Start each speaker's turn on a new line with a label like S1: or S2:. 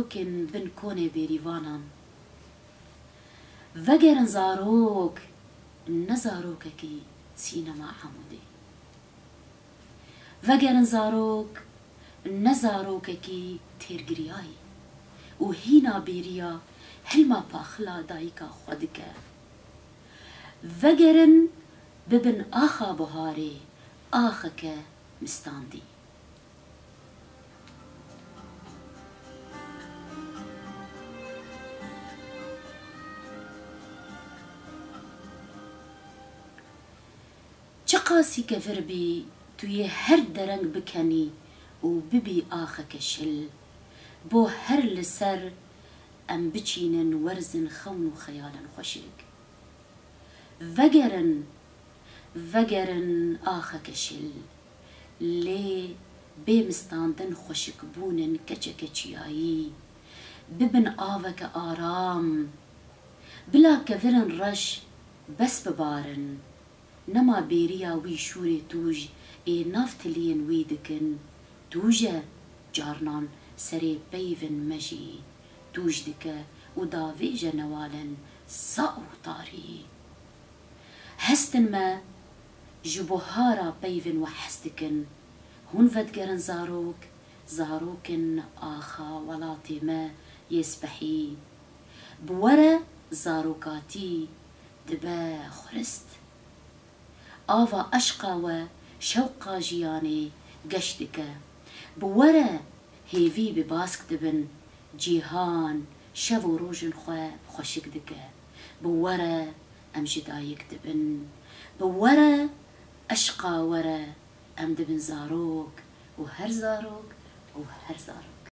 S1: zarokin bin kone berivanan. Vegerin zarok ne zarokeki sinema hamude. Vegerin zarok ne zarokeki tergiriyai. و هینا بیریا حلما پاخلا دایکا خودکه وگرن ببن آخا بهاری آخکه مستاندی چه قاسی که وربی توی هر درنگ بکنی و ببی آخکه شل بو هر لسر ام بچینن ورزن خون و خیالن خوشک وگرن آخه کشل لی بیمستاندن خوشک بونن کچه کچیایی ببن آوک آرام بلا کفرن رش بس ببارن نما بیریا وی شوری توج ای نافتلین وی دکن توجه جارنان سري بيفن مجي توجدك ودافي جنوالا صاو طاري هستن ما جبهارا بيفن وحستكن هون فدقرن زاروكن آخا ولاتي ما يسبحي بورا زاروكاتي دبا خرست آفا أشقا وشوقا جياني قشتك بورا هیوی به باسک دبن جیهان شب و روژن خوشک دکه بوره ام جدایک دبن بوره اشقا وره ام دبن زاروک و هر زاروک